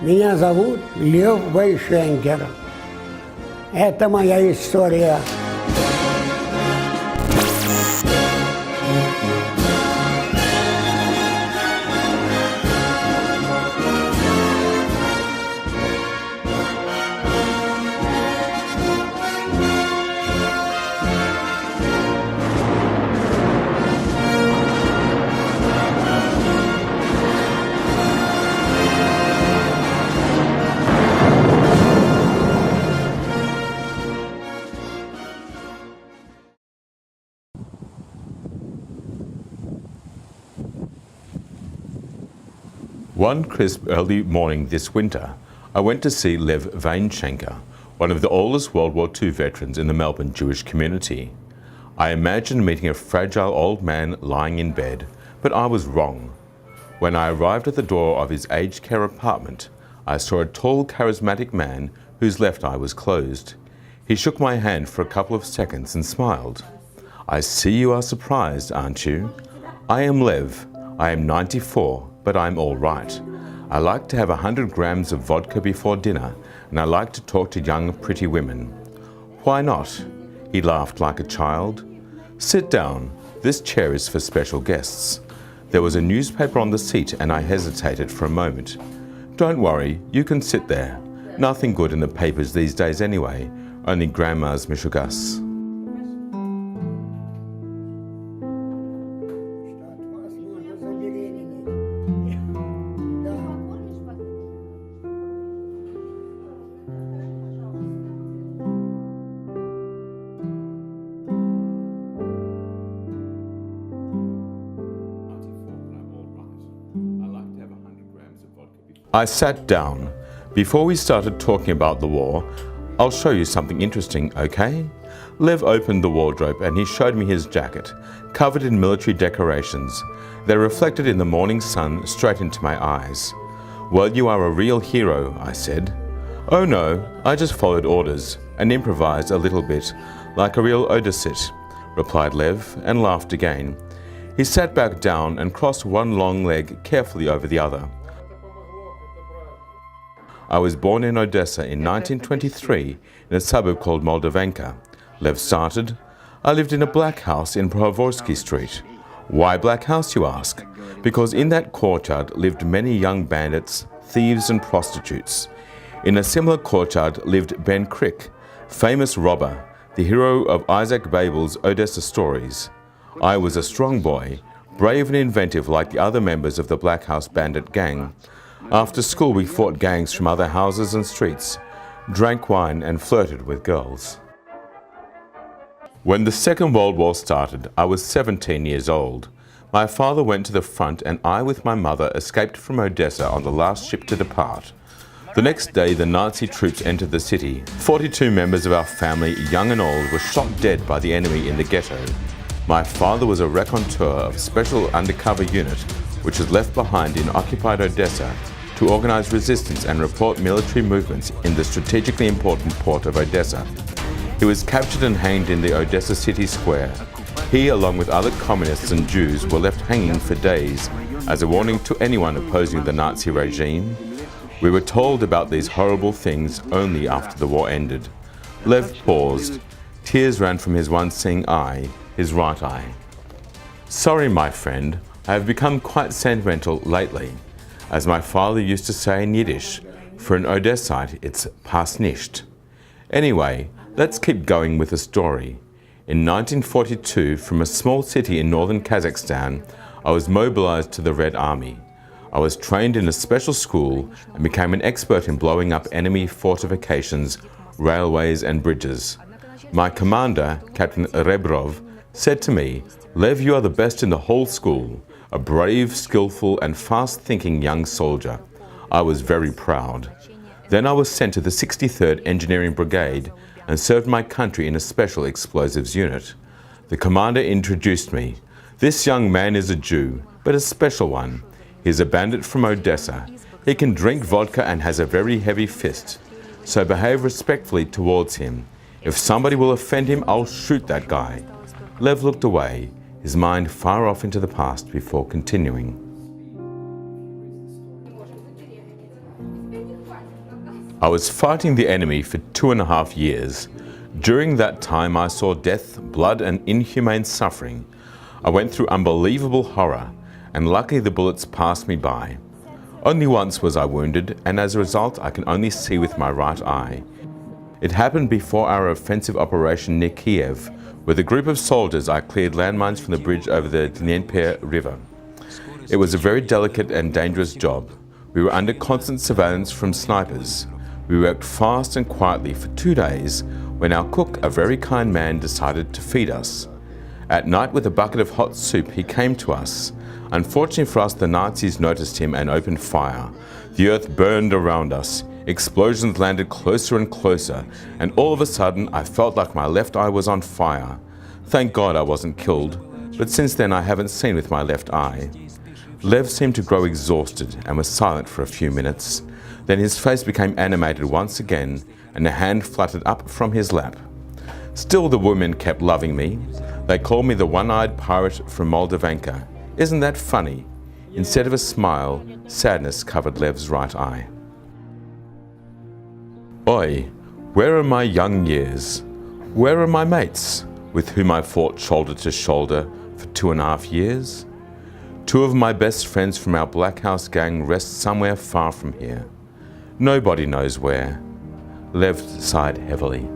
Меня зовут Лев Вaynshenker. Это моя история. One crisp early morning this winter, I went to see Lev Vaynshenker, one of the oldest World War II veterans in the Melbourne Jewish community. I imagined meeting a fragile old man lying in bed, but I was wrong. When I arrived at the door of his aged care apartment, I saw a tall, charismatic man whose left eye was closed. He shook my hand for a couple of seconds and smiled. "I see you are surprised, aren't you? I am Lev. I am 94. But I'm all right. I like to have 100 grams of vodka before dinner, and I like to talk to young, pretty women." "Why not?" He laughed like a child. "Sit down. This chair is for special guests." There was a newspaper on the seat, and I hesitated for a moment. "Don't worry, you can sit there. Nothing good in the papers these days anyway, only Grandma's mishugas." I sat down. "Before we started talking about the war, I'll show you something interesting, okay?" Lev opened the wardrobe and he showed me his jacket, covered in military decorations. They reflected in the morning sun straight into my eyes. "Well, you are a real hero," I said. "Oh no, I just followed orders and improvised a little bit, like a real Odysseus," replied Lev and laughed again. He sat back down and crossed one long leg carefully over the other. "I was born in Odessa in 1923 in a suburb called Moldavenka," Lev started. "I lived in a black house in Prohovorsky Street." "Why black house, you ask?" "Because in that courtyard lived many young bandits, thieves and prostitutes. In a similar courtyard lived Ben Crick, famous robber, the hero of Isaac Babel's Odessa stories. I was a strong boy, brave and inventive like the other members of the Black House bandit gang. After school we fought gangs from other houses and streets, drank wine and flirted with girls." When the Second World War started, I was 17 years old. My father went to the front and I with my mother escaped from Odessa on the last ship to depart. The next day the Nazi troops entered the city. 42 members of our family, young and old, were shot dead by the enemy in the ghetto. My father was a raconteur of a special undercover unit which was left behind in occupied Odessa to organize resistance and report military movements in the strategically important port of Odessa. He was captured and hanged in the Odessa city square. He, along with other communists and Jews, were left hanging for days as a warning to anyone opposing the Nazi regime. We were told about these horrible things only after the war ended. Lev paused. Tears ran from his once seeing eye, his right eye. "Sorry, my friend, I have become quite sentimental lately. As my father used to say in Yiddish, for an Odessite, it's pas nicht. Anyway, let's keep going with the story. In 1942, from a small city in northern Kazakhstan, I was mobilized to the Red Army. I was trained in a special school and became an expert in blowing up enemy fortifications, railways and bridges. My commander, Captain Rebrov, said to me, 'Lev, you are the best in the whole school. A brave, skillful and fast-thinking young soldier.' I was very proud. Then I was sent to the 63rd Engineering Brigade and served my country in a special explosives unit. The commander introduced me. 'This young man is a Jew, but a special one. He is a bandit from Odessa. He can drink vodka and has a very heavy fist. So behave respectfully towards him. If somebody will offend him, I'll shoot that guy.' Lev looked away, his mind far off into the past before continuing. I was fighting the enemy for 2.5 years. During that time, I saw death, blood, and inhumane suffering. I went through unbelievable horror, and luckily the bullets passed me by. Only once was I wounded, and as a result, I can only see with my right eye. It happened before our offensive operation near Kiev. With a group of soldiers, I cleared landmines from the bridge over the Dnieper River. It was a very delicate and dangerous job. We were under constant surveillance from snipers. We worked fast and quietly for 2 days when our cook, a very kind man, decided to feed us. At night, with a bucket of hot soup, he came to us. Unfortunately for us, the Nazis noticed him and opened fire. The earth burned around us. Explosions landed closer and closer, and all of a sudden I felt like my left eye was on fire. Thank God I wasn't killed, but since then I haven't seen with my left eye. Lev seemed to grow exhausted and was silent for a few minutes. Then his face became animated once again, and a hand fluttered up from his lap. Still the women kept loving me. They called me the one-eyed pirate from Moldavanka. Isn't that funny? Instead of a smile, sadness covered Lev's right eye. Oi, where are my young years? Where are my mates, with whom I fought shoulder to shoulder for 2.5 years? 2 of my best friends from our Black House gang rest somewhere far from here. Nobody knows where. Lev sighed heavily.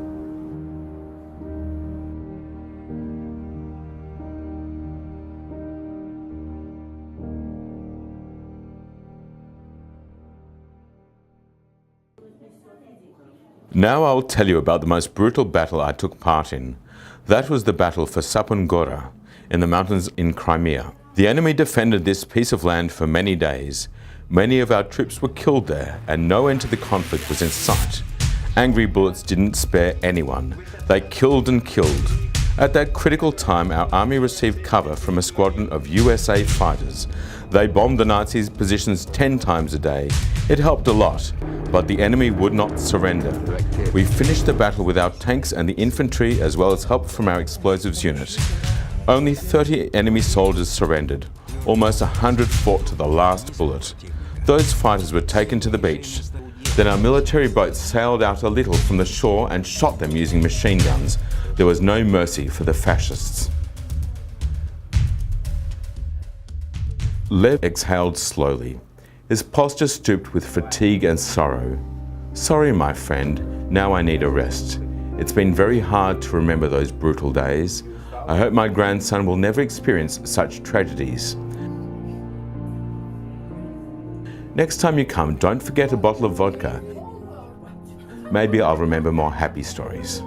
Now I will tell you about the most brutal battle I took part in. That was the battle for Sapun Gora in the mountains in Crimea. The enemy defended this piece of land for many days. Many of our troops were killed there, and no end to the conflict was in sight. Angry bullets didn't spare anyone. They killed and killed. At that critical time, our army received cover from a squadron of USA fighters. They bombed the Nazis' positions 10 times a day. It helped a lot, but the enemy would not surrender. We finished the battle with our tanks and the infantry, as well as help from our explosives unit. Only 30 enemy soldiers surrendered. Almost 100 fought to the last bullet. Those fighters were taken to the beach. Then our military boats sailed out a little from the shore and shot them using machine guns. There was no mercy for the fascists. Lev exhaled slowly. His posture stooped with fatigue and sorrow. Sorry, my friend, now I need a rest. It's been very hard to remember those brutal days. I hope my grandson will never experience such tragedies. Next time you come, don't forget a bottle of vodka. Maybe I'll remember more happy stories.